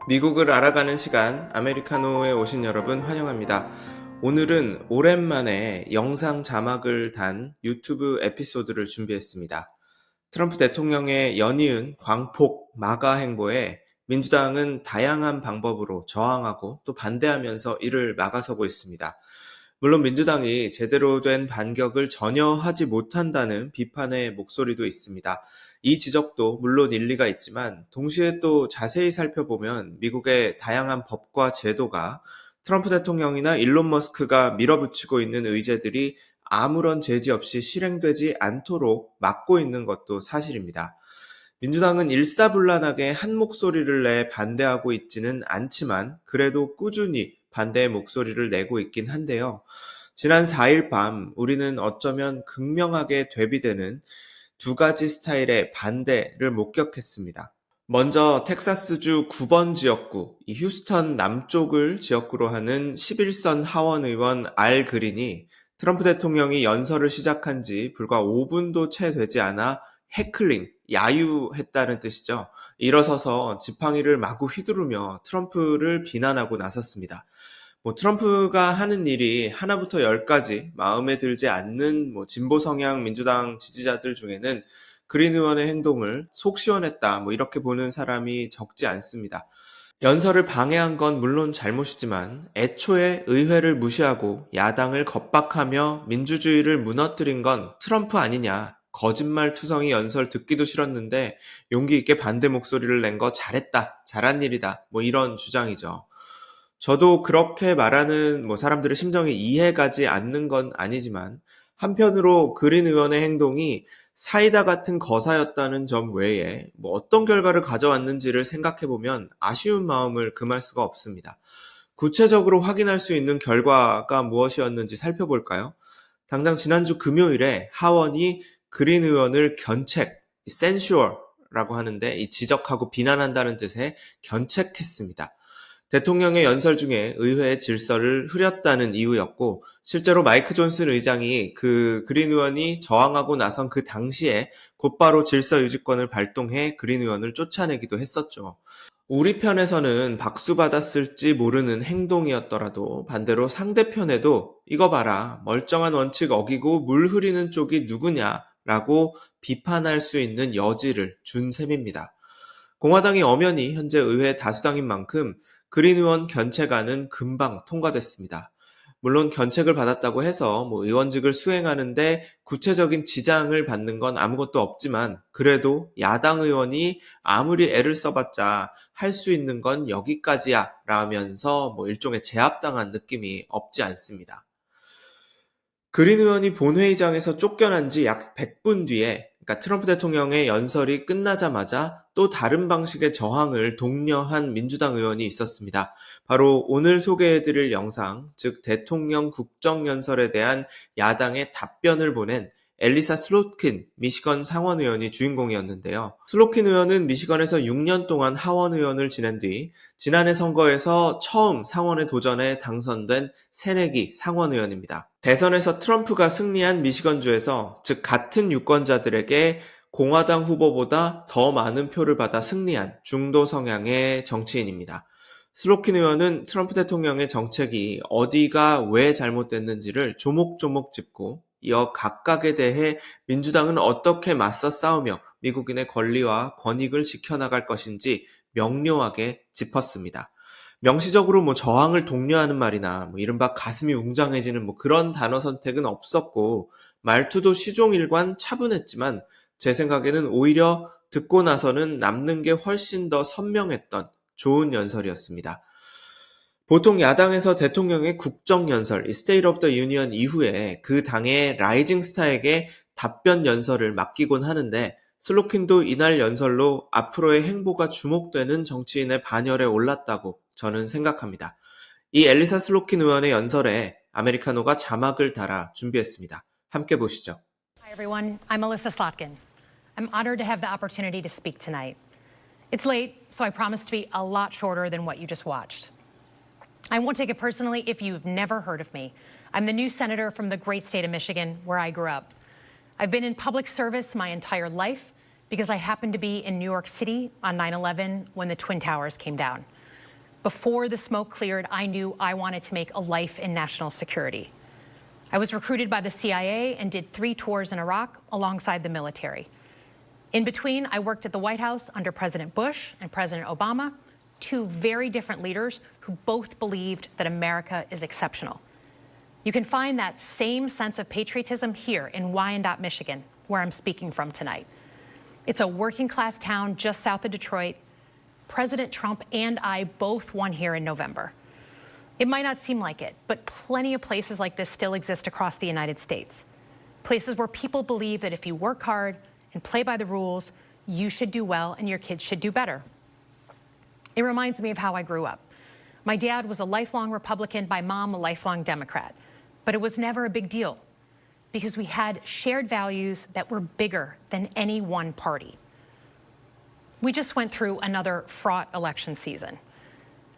미국을 알아가는 시간 아메리카노에 오신 여러분 환영합니다. 오늘은 오랜만에 영상 자막을 단 유튜브 에피소드를 준비했습니다. 트럼프 대통령의 연이은 광폭 마가 행보에 민주당은 다양한 방법으로 저항하고 또 반대하면서 이를 막아서고 있습니다. 물론 민주당이 제대로 된 반격을 전혀 하지 못한다는 비판의 목소리도 있습니다. 이 지적도 물론 일리가 있지만 동시에 또 자세히 살펴보면 미국의 다양한 법과 제도가 트럼프 대통령이나 일론 머스크가 밀어붙이고 있는 의제들이 아무런 제지 없이 실행되지 않도록 막고 있는 것도 사실입니다. 민주당은 일사불란하게 한 목소리를 내 반대하고 있지는 않지만 그래도 꾸준히 반대의 목소리를 내고 있긴 한데요. 지난 4일 밤 우리는 어쩌면 극명하게 대비되는 두 가지 스타일의 반대를 목격했습니다. 먼저 텍사스주 9번 지역구, 휴스턴 남쪽을 지역구로 하는 11선 하원의원 알 그린이 트럼프 대통령이 연설을 시작한 지 불과 5분도 채 되지 않아 해클링, 야유했다는 뜻이죠. 일어서서 지팡이를 마구 휘두르며 트럼프를 비난하고 나섰습니다. 트럼프가 하는 일이 하나부터 열까지 마음에 들지 않는 진보 성향 민주당 지지자들 중에는 그린 의원의 행동을 속 시원했다 이렇게 보는 사람이 적지 않습니다. 연설을 방해한 건 물론 잘못이지만 애초에 의회를 무시하고 야당을 겁박하며 민주주의를 무너뜨린 건 트럼프 아니냐. 거짓말 투성이 연설 듣기도 싫었는데 용기 있게 반대 목소리를 낸 거 잘했다. 잘한 일이다. 이런 주장이죠. 저도 그렇게 말하는 사람들의 심정이 이해가지 않는 건 아니지만 한편으로 그린 의원의 행동이 사이다 같은 거사였다는 점 외에 어떤 결과를 가져왔는지를 생각해보면 아쉬운 마음을 금할 수가 없습니다. 구체적으로 확인할 수 있는 결과가 무엇이었는지 살펴볼까요? 당장 지난주 금요일에 하원이 그린 의원을 견책, censure라고 하는데 이 지적하고 비난한다는 뜻의 견책했습니다. 대통령의 연설 중에 의회의 질서를 흐렸다는 이유였고 실제로 마이크 존슨 의장이 그린 의원이 저항하고 나선 그 당시에 곧바로 질서 유지권을 발동해 그린 의원을 쫓아내기도 했었죠. 우리 편에서는 박수 받았을지 모르는 행동이었더라도 반대로 상대편에도 이거 봐라 멀쩡한 원칙 어기고 물 흐리는 쪽이 누구냐라고 비판할 수 있는 여지를 준 셈입니다. 공화당이 엄연히 현재 의회 다수당인 만큼 그린 의원 견책안은 금방 통과됐습니다. 물론 견책을 받았다고 해서 의원직을 수행하는데 구체적인 지장을 받는 건 아무것도 없지만 그래도 야당 의원이 아무리 애를 써봤자 할 수 있는 건 여기까지야 라면서 일종의 제압당한 느낌이 없지 않습니다. 그린 의원이 본회의장에서 쫓겨난 지 약 100분 뒤에 그러니까 트럼프 대통령의 연설이 끝나자마자 또 다른 방식의 저항을 독려한 민주당 의원이 있었습니다. 바로 오늘 소개해드릴 영상, 즉 대통령 국정연설에 대한 야당의 답변을 보낸 엘리사 슬로킨 미시건 상원의원이 주인공이었는데요. 슬로킨 의원은 미시건에서 6년 동안 하원의원을 지낸 뒤 지난해 선거에서 처음 상원에 도전해 당선된 새내기 상원의원입니다. 대선에서 트럼프가 승리한 미시건주에서 즉 같은 유권자들에게 공화당 후보보다 더 많은 표를 받아 승리한 중도 성향의 정치인입니다. 슬로킨 의원은 트럼프 대통령의 정책이 어디가 왜 잘못됐는지를 조목조목 짚고 이어 각각에 대해 민주당은 어떻게 맞서 싸우며 미국인의 권리와 권익을 지켜나갈 것인지 명료하게 짚었습니다. 명시적으로 저항을 독려하는 말이나 이른바 가슴이 웅장해지는 그런 단어 선택은 없었고 말투도 시종일관 차분했지만 제 생각에는 오히려 듣고 나서는 남는 게 훨씬 더 선명했던 좋은 연설이었습니다. 보통 야당에서 대통령의 국정연설, State of the Union 이후에 그 당의 라이징 스타에게 답변 연설을 맡기곤 하는데 슬로킨도 이날 연설로 앞으로의 행보가 주목되는 정치인의 반열에 올랐다고 저는 생각합니다. 이 엘리사 슬로킨 의원의 연설에 아메리카노가 자막을 달아 준비했습니다. 함께 보시죠. Hi everyone, I'm Alyssa Slotkin. I'm honored to have the opportunity to speak tonight. It's late, so I promise to be a lot shorter than what you just watched. I won't take it personally if you've never heard of me. I'm the new senator from the great state of Michigan, where I grew up. I've been in public service my entire life because I happened to be in New York City on 9/11 when the Twin Towers came down. Before the smoke cleared, I knew I wanted to make a life in national security. I was recruited by the CIA and did 3 tours in Iraq alongside the military. In between, I worked at the White House under President Bush and President Obama, 2 very different leaders who both believed that America is exceptional. You can find that same sense of patriotism here in Wyandotte, Michigan, where I'm speaking from tonight. It's a working-class town just south of Detroit. President Trump and I both won here in November. It might not seem like it, but plenty of places like this still exist across the United States. Places where people believe that if you work hard and play by the rules, you should do well and your kids should do better. It reminds me of how I grew up. My dad was a lifelong Republican, my mom a lifelong Democrat. But it was never a big deal because we had shared values that were bigger than any one party. We just went through another fraught election season.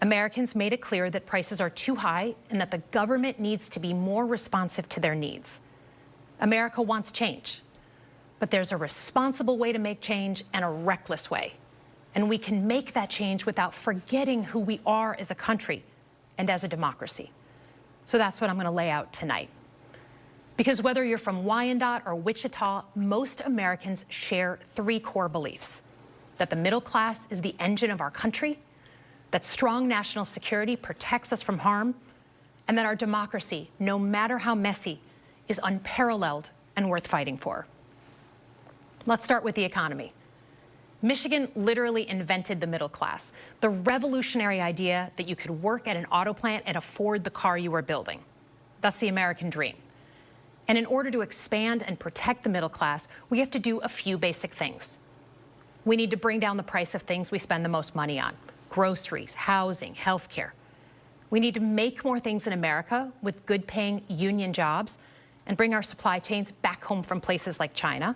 Americans made it clear that prices are too high and that the government needs to be more responsive to their needs. America wants change, but there's a responsible way to make change and a reckless way. And we can make that change without forgetting who we are as a country and as a democracy. So that's what I'm going to lay out tonight. Because whether you're from Wyandotte or Wichita, most Americans share 3 core beliefs: that the middle class is the engine of our country, that strong national security protects us from harm, and that our democracy, no matter how messy, is unparalleled and worth fighting for. Let's start with the economy. Michigan literally invented the middle class, the revolutionary idea that you could work at an auto plant and afford the car you were building. That's the American dream. And in order to expand and protect the middle class, we have to do a few basic things. We need to bring down the price of things we spend the most money on: groceries, housing, healthcare. We need to make more things in America with good-paying union jobs and bring our supply chains back home from places like China.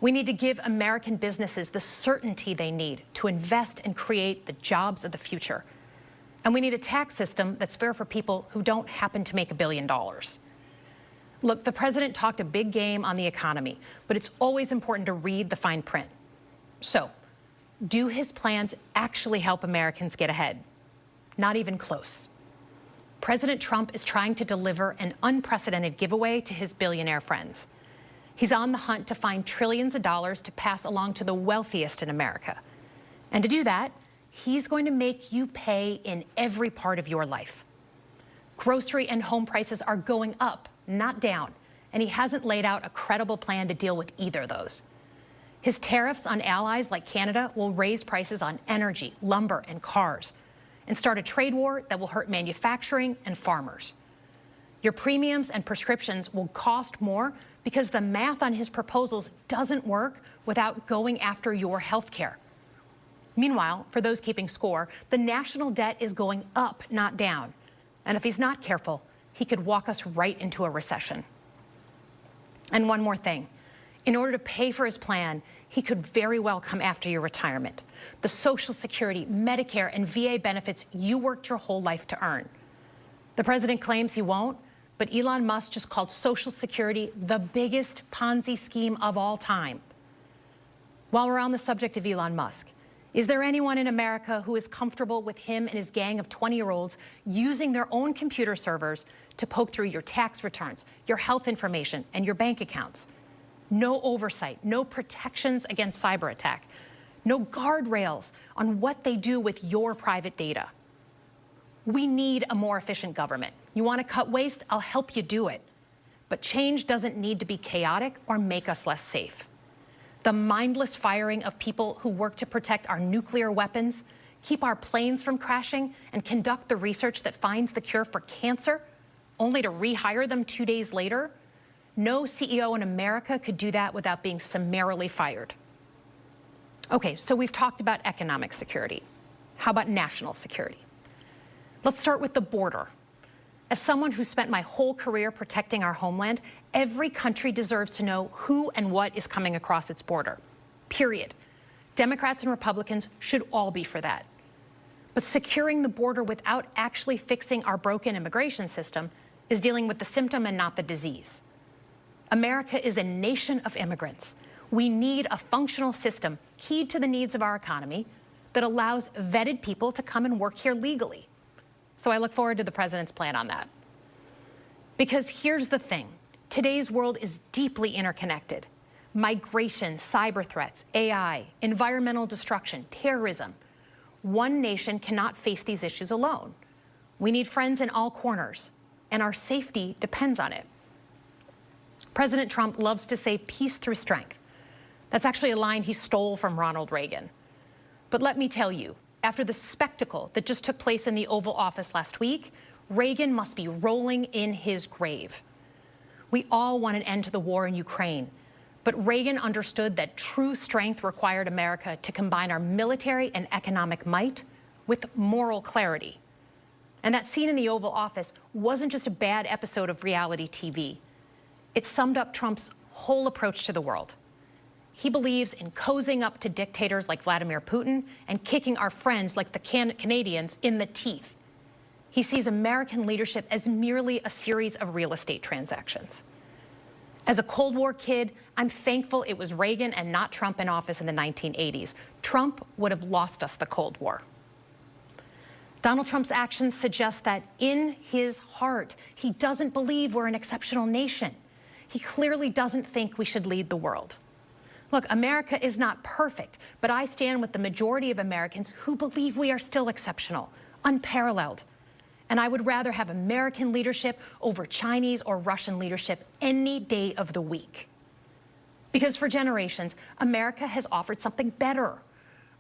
We need to give American businesses the certainty they need to invest and create the jobs of the future. And we need a tax system that's fair for people who don't happen to make $1 billion. Look, the president talked a big game on the economy, but it's always important to read the fine print. So, do his plans actually help Americans get ahead? Not even close. President Trump is trying to deliver an unprecedented giveaway to his billionaire friends. He's on the hunt to find trillions of dollars to pass along to the wealthiest in America. And to do that, he's going to make you pay in every part of your life. Grocery and home prices are going up, not down, and he hasn't laid out a credible plan to deal with either of those. His tariffs on allies like Canada will raise prices on energy, lumber, and cars, and start a trade war that will hurt manufacturing and farmers. Your premiums and prescriptions will cost more because the math on his proposals doesn't work without going after your health care. Meanwhile, for those keeping score, the national debt is going up, not down. And if he's not careful, he could walk us right into a recession. And one more thing. In order to pay for his plan, he could very well come after your retirement, the Social Security, Medicare, and VA benefits you worked your whole life to earn. The president claims he won't, but Elon Musk just called Social Security the biggest Ponzi scheme of all time. While we're on the subject of Elon Musk, is there anyone in America who is comfortable with him and his gang of 20-year-olds using their own computer servers to poke through your tax returns, your health information, and your bank accounts? No oversight, no protections against cyber attack, no guardrails on what they do with your private data. We need a more efficient government. You want to cut waste? I'll help you do it. But change doesn't need to be chaotic or make us less safe. The mindless firing of people who work to protect our nuclear weapons, keep our planes from crashing, and conduct the research that finds the cure for cancer, only to rehire them 2 days later, no CEO in America could do that without being summarily fired. Okay, so we've talked about economic security. How about national security? Let's start with the border. As someone who spent my whole career protecting our homeland, every country deserves to know who and what is coming across its border. Period. Democrats and Republicans should all be for that. But securing the border without actually fixing our broken immigration system is dealing with the symptom and not the disease. America is a nation of immigrants. We need a functional system keyed to the needs of our economy, that allows vetted people to come and work here legally. So I look forward to the president's plan on that. Because here's the thing. Today's world is deeply interconnected. Migration, cyber threats, AI, environmental destruction, terrorism. One nation cannot face these issues alone. We need friends in all corners, and our safety depends on it. President Trump loves to say peace through strength. That's actually a line he stole from Ronald Reagan. But let me tell you, after the spectacle that just took place in the Oval Office last week, Reagan must be rolling in his grave. We all want an end to the war in Ukraine, but Reagan understood that true strength required America to combine our military and economic might with moral clarity. And that scene in the Oval Office wasn't just a bad episode of reality TV. It summed up Trump's whole approach to the world. He believes in cozying up to dictators like Vladimir Putin and kicking our friends like the Canadians in the teeth. He sees American leadership as merely a series of real estate transactions. As a Cold War kid, I'm thankful it was Reagan and not Trump in office in the 1980s. Trump would have lost us the Cold War. Donald Trump's actions suggest that in his heart, he doesn't believe we're an exceptional nation. He clearly doesn't think we should lead the world. Look, America is not perfect, but I stand with the majority of Americans who believe we are still exceptional, unparalleled. And I would rather have American leadership over Chinese or Russian leadership any day of the week. Because for generations, America has offered something better.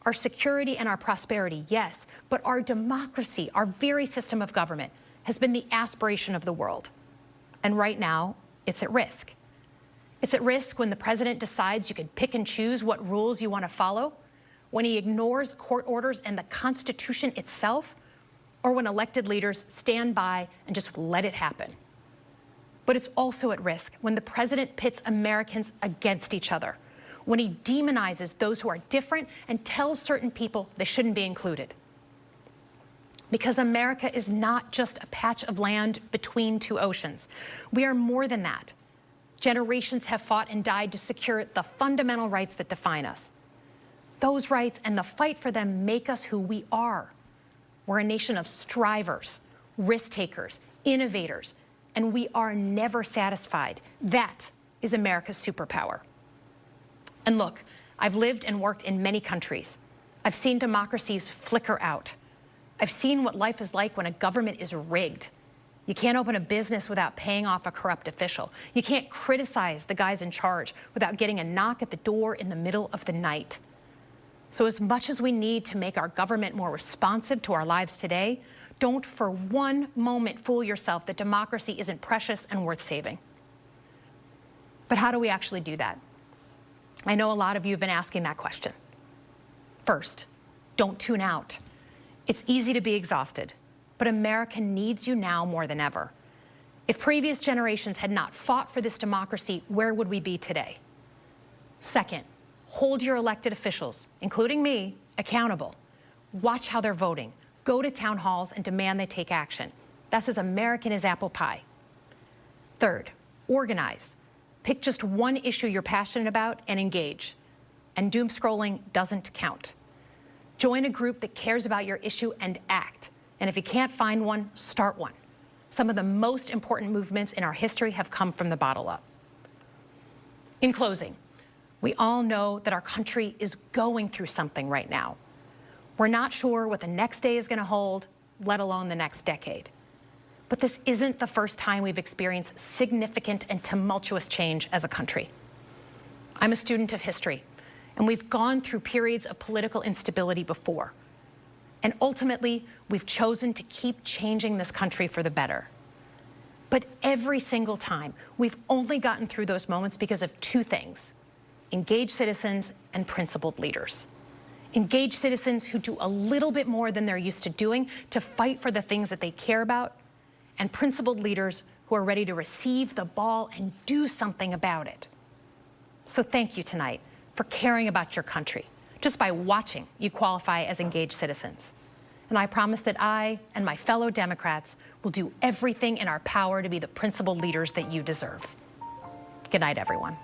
Our security and our prosperity, yes, but our democracy, our very system of government, has been the aspiration of the world. And right now, it's at risk. It's at risk when the president decides you can pick and choose what rules you want to follow, when he ignores court orders and the Constitution itself, or when elected leaders stand by and just let it happen. But it's also at risk when the president pits Americans against each other, when he demonizes those who are different and tells certain people they shouldn't be included. Because America is not just a patch of land between two oceans. We are more than that. Generations have fought and died to secure the fundamental rights that define us. Those rights and the fight for them make us who we are. We're a nation of strivers, risk takers, innovators, and we are never satisfied. That is America's superpower. And look, I've lived and worked in many countries. I've seen democracies flicker out. I've seen what life is like when a government is rigged. You can't open a business without paying off a corrupt official. You can't criticize the guys in charge without getting a knock at the door in the middle of the night. So as much as we need to make our government more responsive to our lives today, don't for one moment fool yourself that democracy isn't precious and worth saving. But how do we actually do that? I know a lot of you have been asking that question. First, don't tune out. It's easy to be exhausted, but America needs you now more than ever. If previous generations had not fought for this democracy, where would we be today? Second, hold your elected officials, including me, accountable. Watch how they're voting. Go to town halls and demand they take action. That's as American as apple pie. Third, organize. Pick just one issue you're passionate about and engage. And doom scrolling doesn't count. Join a group that cares about your issue and act. And if you can't find one, start one. Some of the most important movements in our history have come from the bottom up. In closing, we all know that our country is going through something right now. We're not sure what the next day is going to hold, let alone the next decade. But this isn't the first time we've experienced significant and tumultuous change as a country. I'm a student of history, and we've gone through periods of political instability before. And ultimately, we've chosen to keep changing this country for the better. But every single time, we've only gotten through those moments because of two things: engaged citizens and principled leaders. Engaged citizens who do a little bit more than they're used to doing to fight for the things that they care about, and principled leaders who are ready to receive the ball and do something about it. So thank you tonight for caring about your country. Just by watching, you qualify as engaged citizens. And I promise that I and my fellow Democrats will do everything in our power to be the principled leaders that you deserve. Good night, everyone.